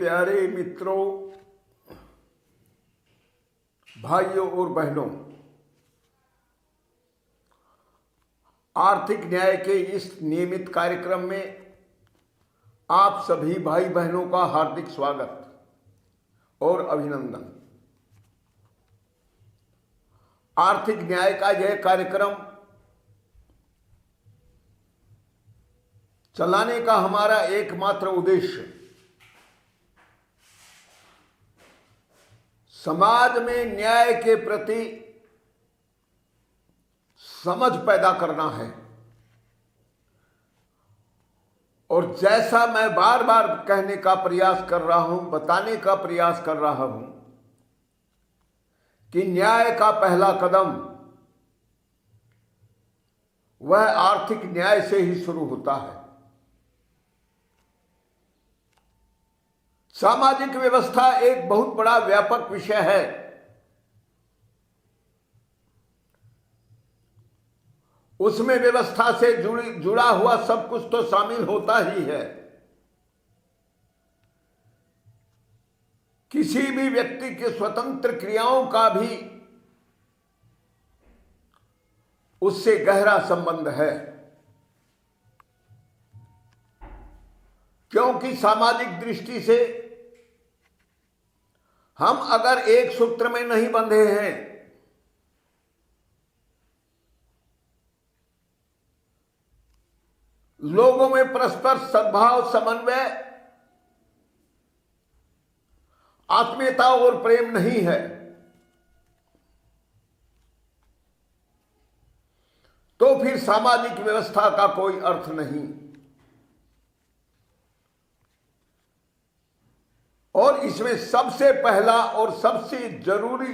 प्यारे मित्रों, भाइयों और बहनों, आर्थिक न्याय के इस नियमित कार्यक्रम में आप सभी भाई बहनों का हार्दिक स्वागत और अभिनंदन। आर्थिक न्याय का यह कार्यक्रम चलाने का हमारा एकमात्र उद्देश्य समाज में न्याय के प्रति समझ पैदा करना है। और जैसा मैं बार बार कहने का प्रयास कर रहा हूं, बताने का प्रयास कर रहा हूं कि न्याय का पहला कदम वह आर्थिक न्याय से ही शुरू होता है। सामाजिक व्यवस्था एक बहुत बड़ा व्यापक विषय है। उसमें व्यवस्था से जुड़ा हुआ सब कुछ तो शामिल होता ही है। किसी भी व्यक्ति के स्वतंत्र क्रियाओं का भी उससे गहरा संबंध है, क्योंकि सामाजिक दृष्टि से हम अगर एक सूत्र में नहीं बंधे हैं लोगों में परस्पर सद्भाव, समन्वय, आत्मीयता और प्रेम नहीं है, तो फिर सामाजिक व्यवस्था का कोई अर्थ नहीं। और इसमें सबसे पहला और सबसे जरूरी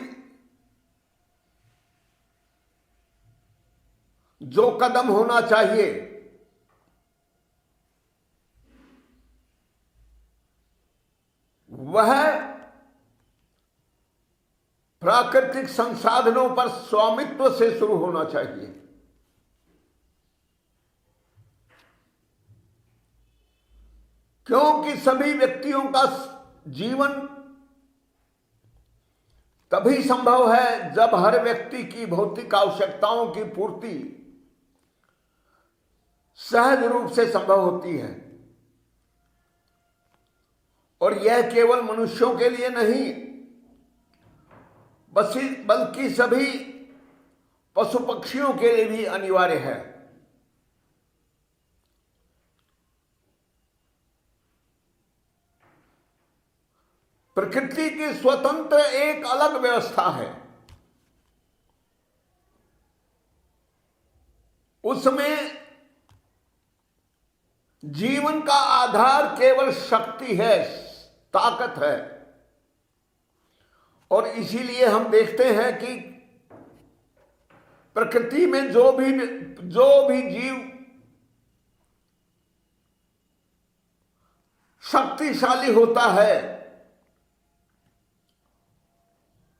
जो कदम होना चाहिए वह प्राकृतिक संसाधनों पर स्वामित्व से शुरू होना चाहिए। क्योंकि सभी व्यक्तियों का जीवन तभी संभव है जब हर व्यक्ति की भौतिक आवश्यकताओं की पूर्ति सहज रूप से संभव होती है। और यह केवल मनुष्यों के लिए नहीं बल्कि सभी पशु पक्षियों के लिए भी अनिवार्य है। प्रकृति की स्वतंत्र एक अलग व्यवस्था है। उसमें जीवन का आधार केवल शक्ति है, ताकत है। और इसीलिए हम देखते हैं कि प्रकृति में जो भी जीव शक्तिशाली होता है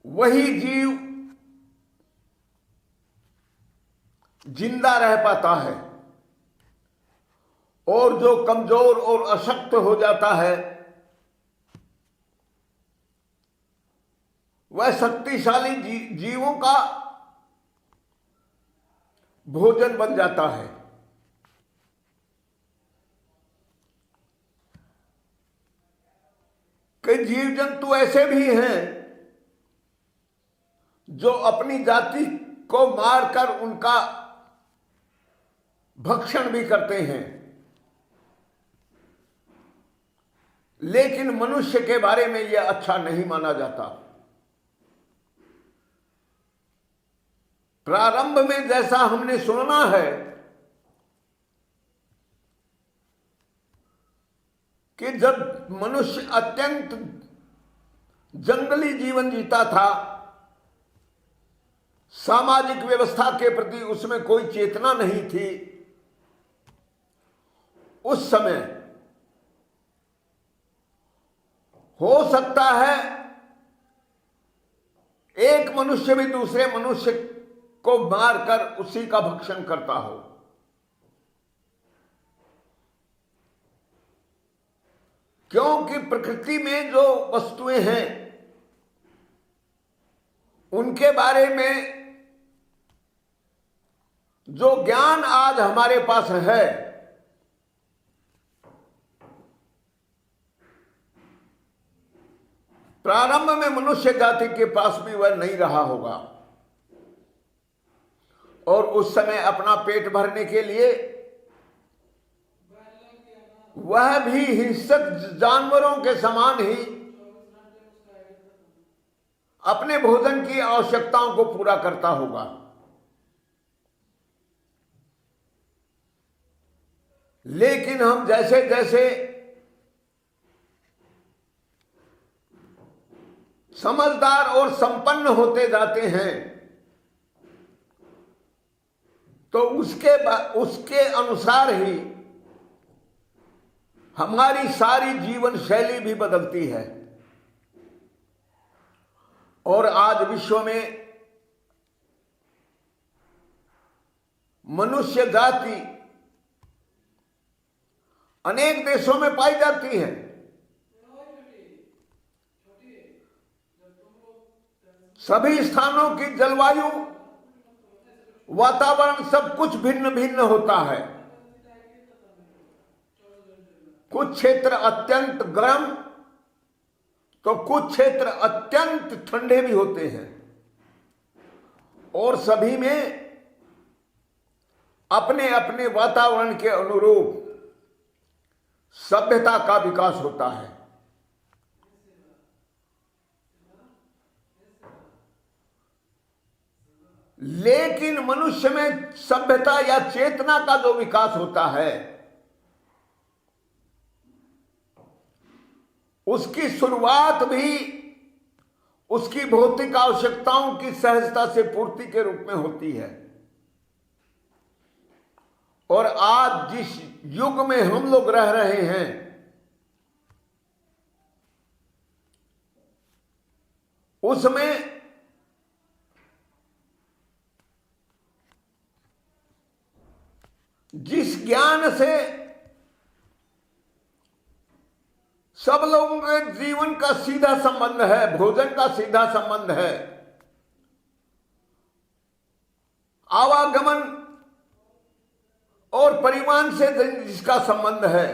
वही जीव जिंदा रह पाता है। और जो कमजोर और अशक्त हो जाता है वह शक्तिशाली जीवों का भोजन बन जाता है। कई जीव जंतु ऐसे भी हैं जो अपनी जाति को मारकर उनका भक्षण भी करते हैं, लेकिन मनुष्य के बारे में यह अच्छा नहीं माना जाता। प्रारंभ में जैसा हमने सुना है कि जब मनुष्य अत्यंत जंगली जीवन जीता था, सामाजिक व्यवस्था के प्रति उसमें कोई चेतना नहीं थी, उस समय हो सकता है एक मनुष्य भी दूसरे मनुष्य को मारकर उसी का भक्षण करता हो। क्योंकि प्रकृति में जो वस्तुएं हैं उनके बारे में जो ज्ञान आज हमारे पास है, प्रारंभ में मनुष्य जाति के पास भी वह नहीं रहा होगा। और उस समय अपना पेट भरने के लिए वह भी हिंसक जानवरों के समान ही अपने भोजन की आवश्यकताओं को पूरा करता होगा। लेकिन हम जैसे जैसे समझदार और संपन्न होते जाते हैं तो उसके अनुसार ही हमारी सारी जीवन शैली भी बदलती है। और आज विश्व में मनुष्य जाति अनेक देशों में पाई जाती है। सभी स्थानों की जलवायु, वातावरण सब कुछ भिन्न भिन्न होता है। कुछ क्षेत्र अत्यंत गर्म तो कुछ क्षेत्र अत्यंत ठंडे भी होते हैं। और सभी में अपने अपने वातावरण के अनुरूप सभ्यता का विकास होता है। लेकिन मनुष्य में सभ्यता या चेतना का जो विकास होता है उसकी शुरुआत भी उसकी भौतिक आवश्यकताओं की सहजता से पूर्ति के रूप में होती है। और आज जिस युग में हम लोग रह रहे हैं उसमें जिस ज्ञान से सब लोगों के जीवन का सीधा संबंध है, भोजन का सीधा संबंध है, आवागमन और परिवहन से जिसका संबंध है,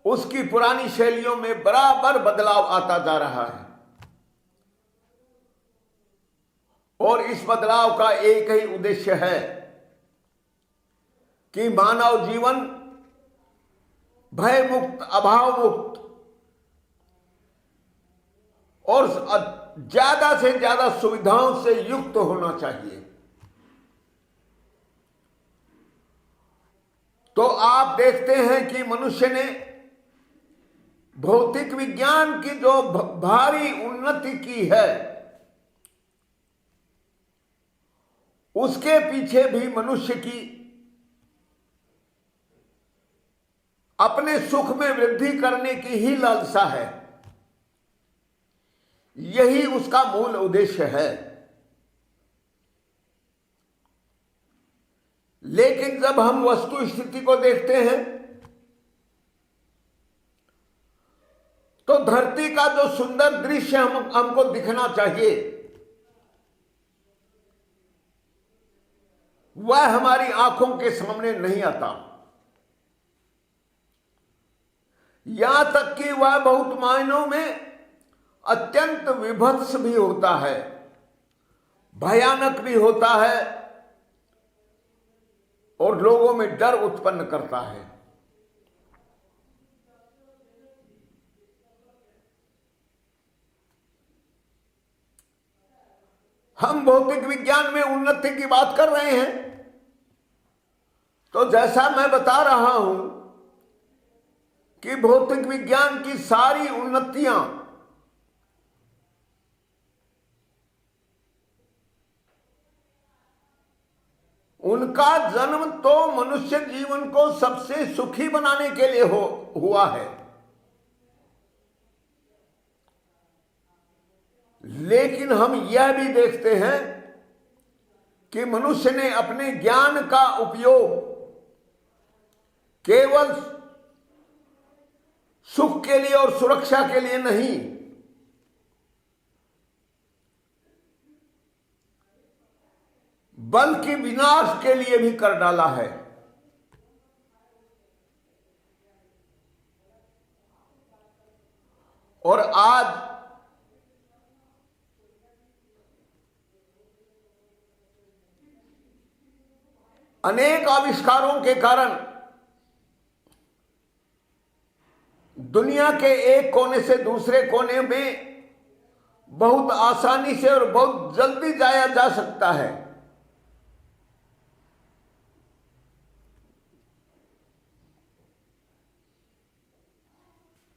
उसकी पुरानी शैलियों में बराबर बदलाव आता जा रहा है। और इस बदलाव का एक ही उद्देश्य है कि मानव जीवन भय मुक्त, अभाव मुक्त और ज्यादा से ज्यादा सुविधाओं से युक्त होना चाहिए। तो आप देखते हैं कि मनुष्य ने भौतिक विज्ञान की जो भारी उन्नति की है उसके पीछे भी मनुष्य की अपने सुख में वृद्धि करने की ही लालसा है। यही उसका मूल उद्देश्य है। लेकिन जब हम वस्तु स्थिति को देखते हैं तो धरती का जो सुंदर दृश्य हमको दिखना चाहिए वह हमारी आंखों के सामने नहीं आता। यहां तक कि वह बहुत मायनों में अत्यंत विभत्स भी होता है, भयानक भी होता है और लोगों में डर उत्पन्न करता है। हम भौतिक विज्ञान में उन्नति की बात कर रहे हैं तो जैसा मैं बता रहा हूं कि भौतिक विज्ञान की सारी उन्नतियां उनका जन्म तो मनुष्य जीवन को सबसे सुखी बनाने के लिए हुआ है। लेकिन हम यह भी देखते हैं कि मनुष्य ने अपने ज्ञान का उपयोग केवल सुख के लिए और सुरक्षा के लिए नहीं, बल्कि विनाश के लिए भी कर डाला है। और आज अनेक आविष्कारों के कारण दुनिया के एक कोने से दूसरे कोने में बहुत आसानी से और बहुत जल्दी जाया जा सकता है।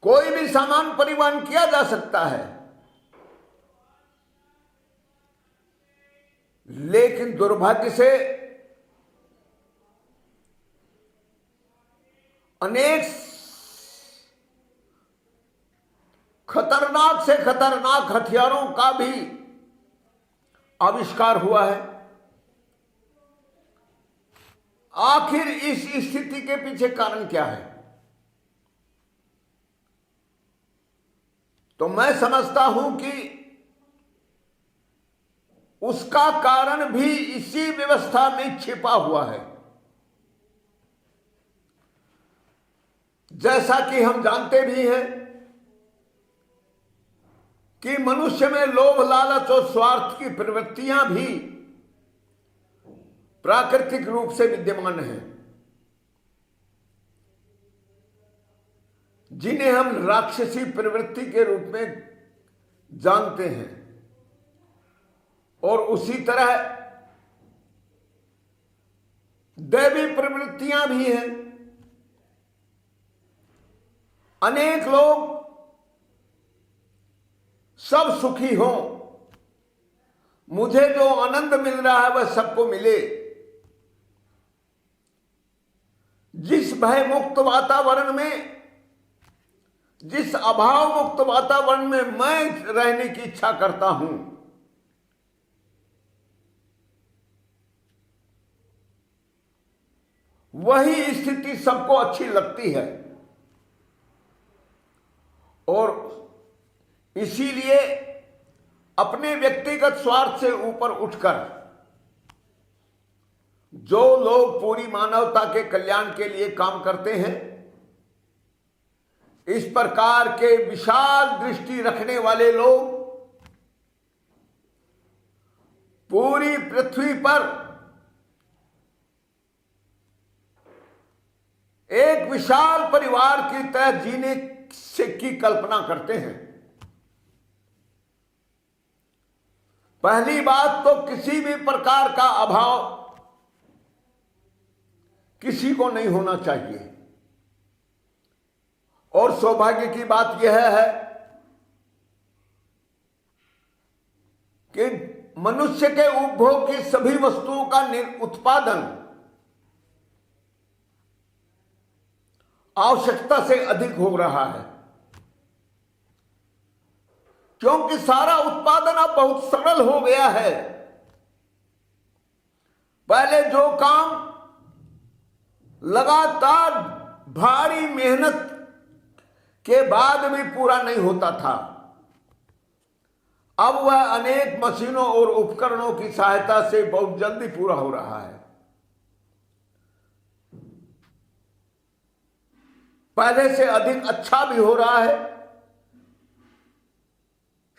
कोई भी सामान परिवहन किया जा सकता है, लेकिन दुर्भाग्य से अनेक खतरनाक से खतरनाक हथियारों का भी आविष्कार हुआ है। आखिर इस स्थिति के पीछे कारण क्या है? तो मैं समझता हूं कि उसका कारण भी इसी व्यवस्था में छिपा हुआ है। जैसा कि हम जानते भी हैं कि मनुष्य में लोभ, लालच और स्वार्थ की प्रवृत्तियां भी प्राकृतिक रूप से विद्यमान हैं, जिन्हें हम राक्षसी प्रवृत्ति के रूप में जानते हैं। और उसी तरह दैवी प्रवृत्तियां भी हैं। अनेक लोग सब सुखी हों, मुझे जो आनंद मिल रहा है वह सबको मिले। जिस भय मुक्त वातावरण में, जिस अभाव मुक्त वातावरण में मैं रहने की इच्छा करता हूं, वही स्थिति सबको अच्छी लगती है। और इसीलिए अपने व्यक्तिगत स्वार्थ से ऊपर उठकर जो लोग पूरी मानवता के कल्याण के लिए काम करते हैं, इस प्रकार के विशाल दृष्टि रखने वाले लोग पूरी पृथ्वी पर एक विशाल परिवार की तरह जीने से की कल्पना करते हैं। पहली बात तो किसी भी प्रकार का अभाव किसी को नहीं होना चाहिए। और सौभाग्य की बात यह है कि मनुष्य के उपभोग की सभी वस्तुओं का उत्पादन आवश्यकता से अधिक हो रहा है, क्योंकि सारा उत्पादन अब बहुत सरल हो गया है। पहले जो काम लगातार भारी मेहनत के बाद भी पूरा नहीं होता था, अब वह अनेक मशीनों और उपकरणों की सहायता से बहुत जल्दी पूरा हो रहा है। पहले से अधिक अच्छा भी हो रहा है,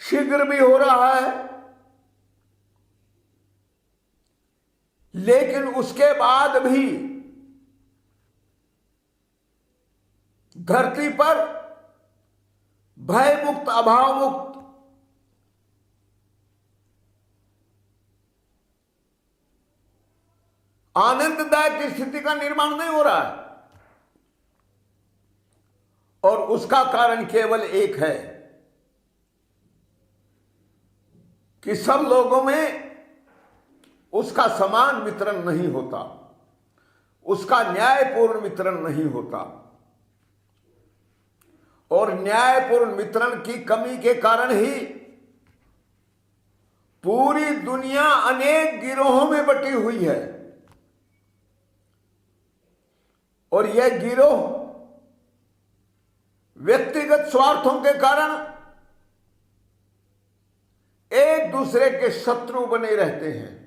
शीघ्र भी हो रहा है, लेकिन उसके बाद भी धरती पर भय मुक्त, अभाव मुक्त आनंददायक स्थिति का निर्माण नहीं हो रहा है। और उसका कारण केवल एक है कि सब लोगों में उसका समान वितरण नहीं होता, उसका न्यायपूर्ण वितरण नहीं होता। और न्यायपूर्ण वितरण की कमी के कारण ही पूरी दुनिया अनेक गिरोहों में बटी हुई है। और यह गिरोह व्यक्तिगत स्वार्थों के कारण एक दूसरे के शत्रु बने रहते हैं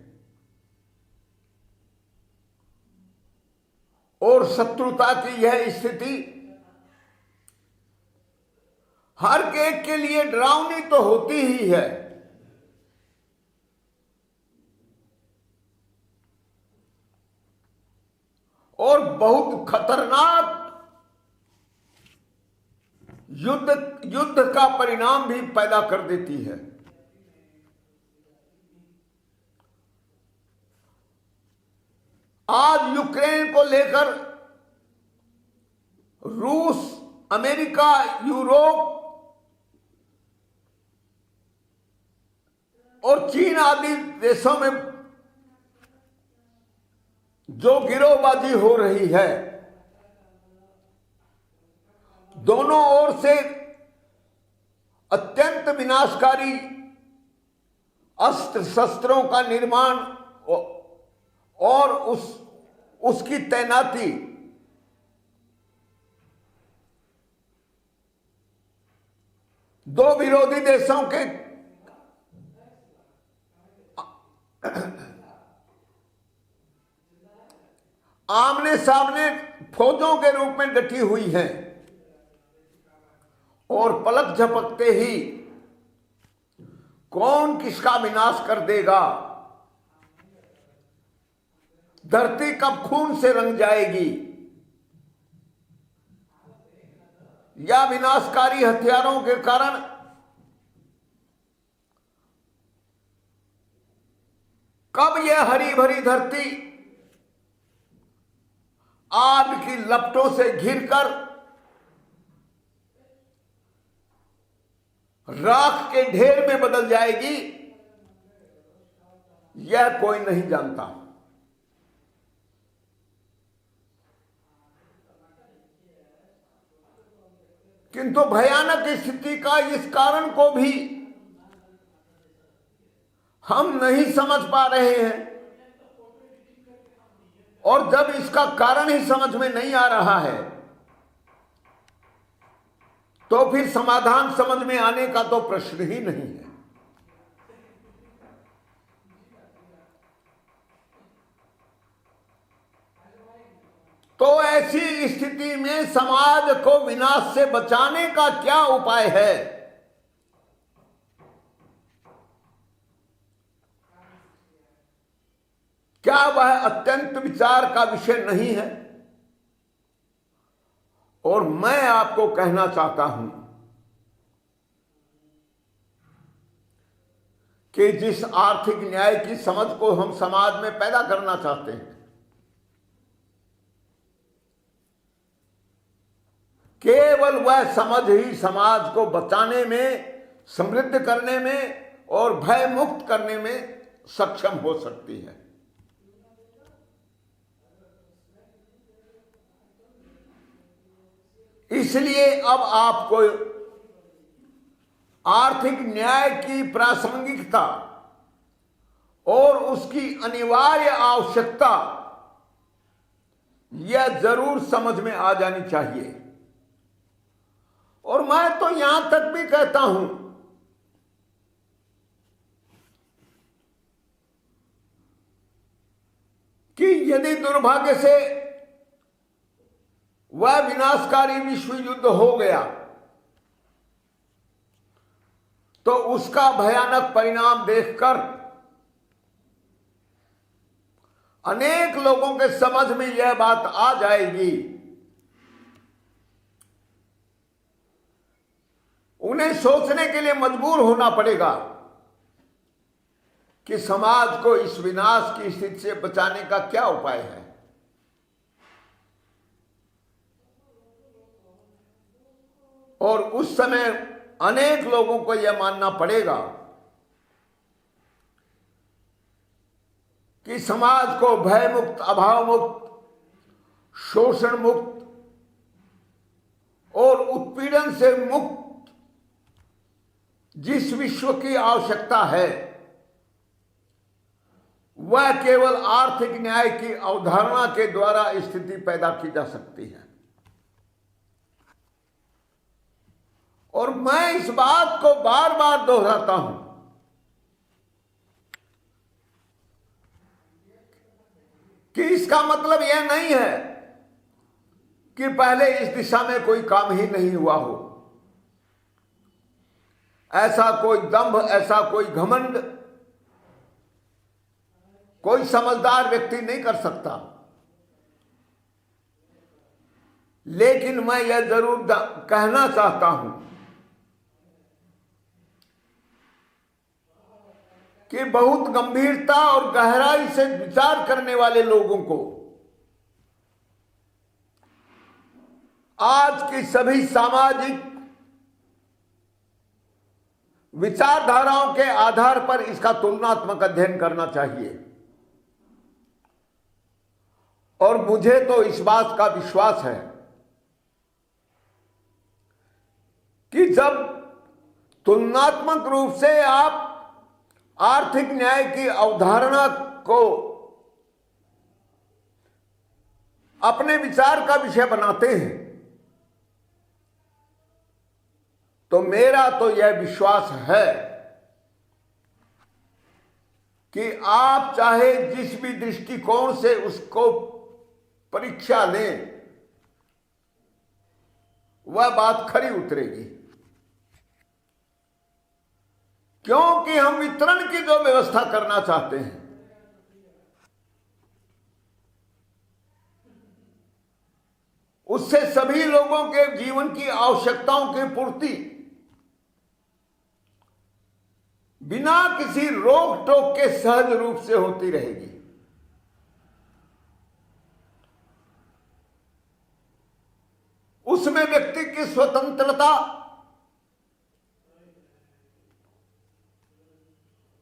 और शत्रुता की यह स्थिति हर एक के लिए डरावनी तो होती ही है, और बहुत खतरनाक युद्ध का परिणाम भी पैदा कर देती है। आज यूक्रेन को लेकर रूस, अमेरिका, यूरोप और चीन आदि देशों में जो गिरोहबाजी हो रही है, दोनों ओर से अत्यंत विनाशकारी अस्त्र शस्त्रों का निर्माण और उसकी तैनाती दो विरोधी देशों के आमने सामने फौजों के रूप में डटी हुई हैं और पलक झपकते ही कौन किसका विनाश कर देगा, धरती कब खून से रंग जाएगी या विनाशकारी हथियारों के कारण कब यह हरी भरी धरती आग की लपटों से घिरकर राख के ढेर में बदल जाएगी, यह कोई नहीं जानता। किंतु भयानक स्थिति का इस कारण को भी हम नहीं समझ पा रहे हैं, और जब इसका कारण ही समझ में नहीं आ रहा है तो फिर समाधान समझ में आने का तो प्रश्न ही नहीं है। तो ऐसी स्थिति में समाज को विनाश से बचाने का क्या उपाय है? क्या वह अत्यंत विचार का विषय नहीं है? और मैं आपको कहना चाहता हूं कि जिस आर्थिक न्याय की समझ को हम समाज में पैदा करना चाहते हैं, केवल वह समझ ही समाज को बचाने में, समृद्ध करने में और भय मुक्त करने में सक्षम हो सकती है। इसलिए अब आपको आर्थिक न्याय की प्रासंगिकता और उसकी अनिवार्य आवश्यकता यह जरूर समझ में आ जानी चाहिए। और मैं तो यहां तक भी कहता हूं कि यदि दुर्भाग्य से वह विनाशकारी विश्व युद्ध हो गया तो उसका भयानक परिणाम देखकर अनेक लोगों के समझ में यह बात आ जाएगी, उन्हें सोचने के लिए मजबूर होना पड़ेगा कि समाज को इस विनाश की स्थिति से बचाने का क्या उपाय है। और उस समय अनेक लोगों को यह मानना पड़ेगा कि समाज को भय मुक्त, अभाव मुक्त, शोषण मुक्त और उत्पीड़न से मुक्त जिस विश्व की आवश्यकता है वह केवल आर्थिक न्याय की अवधारणा के द्वारा स्थिति पैदा की जा सकती है। और मैं इस बात को बार बार दोहराता हूं कि इसका मतलब यह नहीं है कि पहले इस दिशा में कोई काम ही नहीं हुआ हो। ऐसा कोई दंभ, ऐसा कोई घमंड कोई समझदार व्यक्ति नहीं कर सकता। लेकिन मैं यह जरूर कहना चाहता हूं कि बहुत गंभीरता और गहराई से विचार करने वाले लोगों को आज की सभी सामाजिक विचारधाराओं के आधार पर इसका तुलनात्मक अध्ययन करना चाहिए। और मुझे तो इस बात का विश्वास है कि जब तुलनात्मक रूप से आप आर्थिक न्याय की अवधारणा को अपने विचार का विषय बनाते हैं, तो मेरा तो यह विश्वास है कि आप चाहे जिस भी दृष्टिकोण से उसको परीक्षा लें, वह बात खरी उतरेगी। क्योंकि हम वितरण की जो व्यवस्था करना चाहते हैं, उससे सभी लोगों के जीवन की आवश्यकताओं की पूर्ति बिना किसी रोक टोक के सहज रूप से होती रहेगी। उसमें व्यक्ति की स्वतंत्रता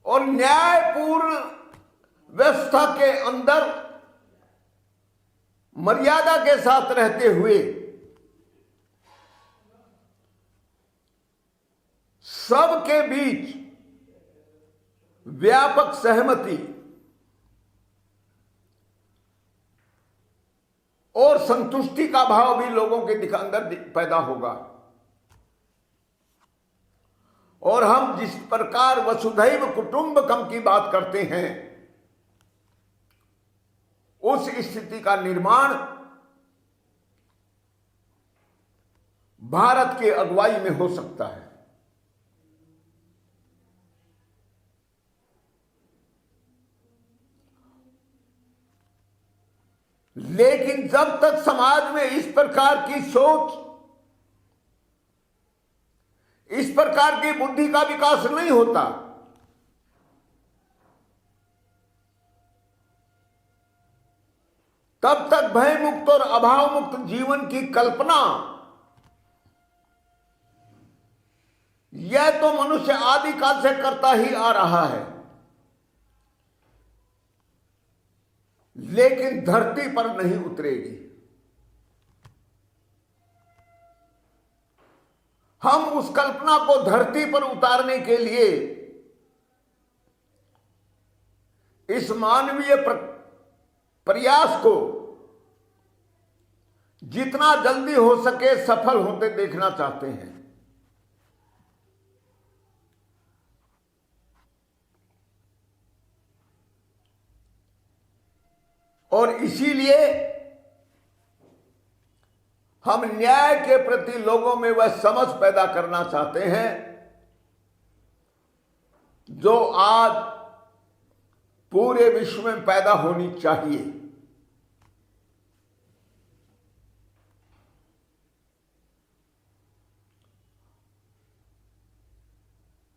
और न्यायपूर्ण व्यवस्था के अंदर मर्यादा के साथ रहते हुए सबके बीच व्यापक सहमति और संतुष्टि का भाव भी लोगों के अंदर पैदा होगा। और हम जिस प्रकार वसुधैव कुटुंबकम की बात करते हैं, उस स्थिति का निर्माण भारत की अगुवाई में हो सकता है। लेकिन जब तक समाज में इस प्रकार की सोच, इस प्रकार की बुद्धि का विकास नहीं होता, तब तक भय मुक्त और अभाव मुक्त जीवन की कल्पना यह तो मनुष्य आदिकाल से करता ही आ रहा है, लेकिन धरती पर नहीं उतरेगी। हम उस कल्पना को धरती पर उतारने के लिए इस मानवीय प्रयास को जितना जल्दी हो सके सफल होते देखना चाहते हैं। और इसीलिए हम न्याय के प्रति लोगों में वह समझ पैदा करना चाहते हैं जो आज पूरे विश्व में पैदा होनी चाहिए।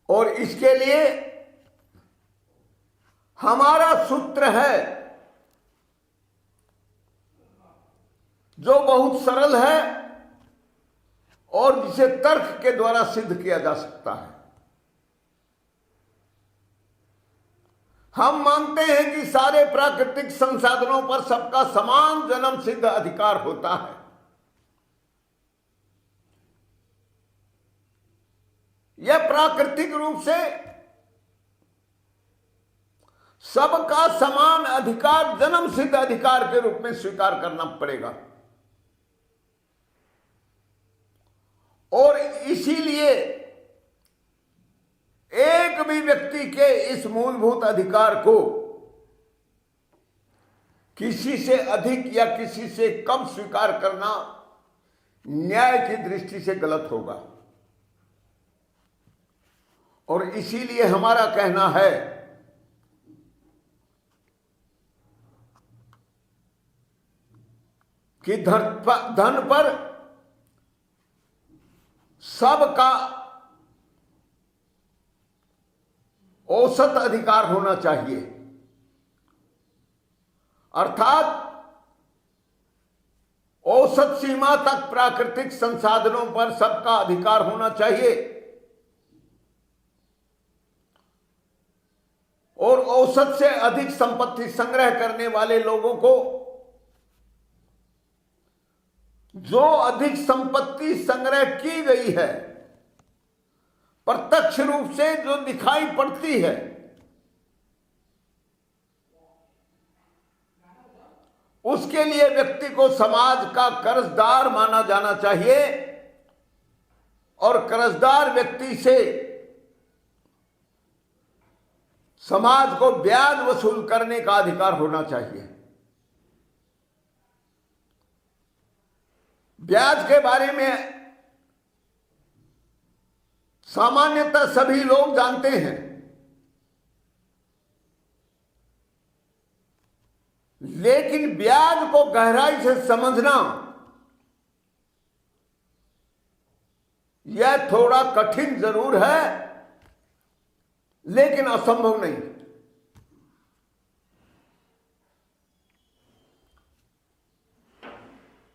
और इसके लिए हमारा सूत्र है जो बहुत सरल है और जिसे तर्क के द्वारा सिद्ध किया जा सकता है। हम मानते हैं कि सारे प्राकृतिक संसाधनों पर सबका समान जन्म सिद्ध अधिकार होता है। यह प्राकृतिक रूप से सबका समान अधिकार जन्म सिद्ध अधिकार के रूप में स्वीकार करना पड़ेगा। और इसीलिए एक भी व्यक्ति के इस मूलभूत अधिकार को किसी से अधिक या किसी से कम स्वीकार करना न्याय की दृष्टि से गलत होगा। और इसीलिए हमारा कहना है कि धन पर सबका औसत अधिकार होना चाहिए, अर्थात औसत सीमा तक प्राकृतिक संसाधनों पर सबका अधिकार होना चाहिए और औसत से अधिक संपत्ति संग्रह करने वाले लोगों को जो अधिक संपत्ति संग्रह की गई है प्रत्यक्ष रूप से जो दिखाई पड़ती है उसके लिए व्यक्ति को समाज का कर्जदार माना जाना चाहिए और कर्जदार व्यक्ति से समाज को ब्याज वसूल करने का अधिकार होना चाहिए। ब्याज के बारे में सामान्यतः सभी लोग जानते हैं, लेकिन ब्याज को गहराई से समझना यह थोड़ा कठिन जरूर है, लेकिन असंभव नहीं।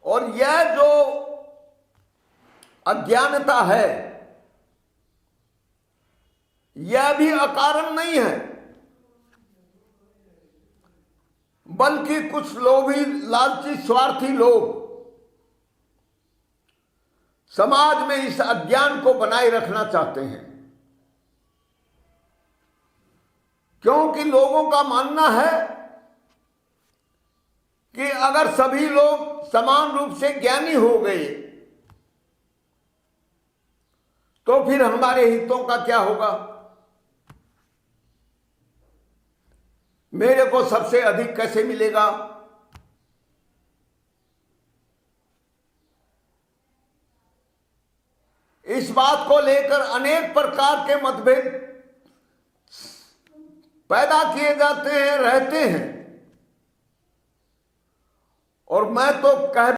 और यह जो अज्ञानता है यह भी अकारण नहीं है, बल्कि कुछ लोभी लालची स्वार्थी लोग समाज में इस अज्ञान को बनाए रखना चाहते हैं, क्योंकि लोगों का मानना है कि अगर सभी लोग समान रूप से ज्ञानी हो गए तो फिर हमारे हितों का क्या होगा। मेरे को सबसे अधिक कैसे मिलेगा, इस बात को लेकर अनेक प्रकार के मतभेद पैदा किए जाते हैं, रहते हैं। और मैं तो कह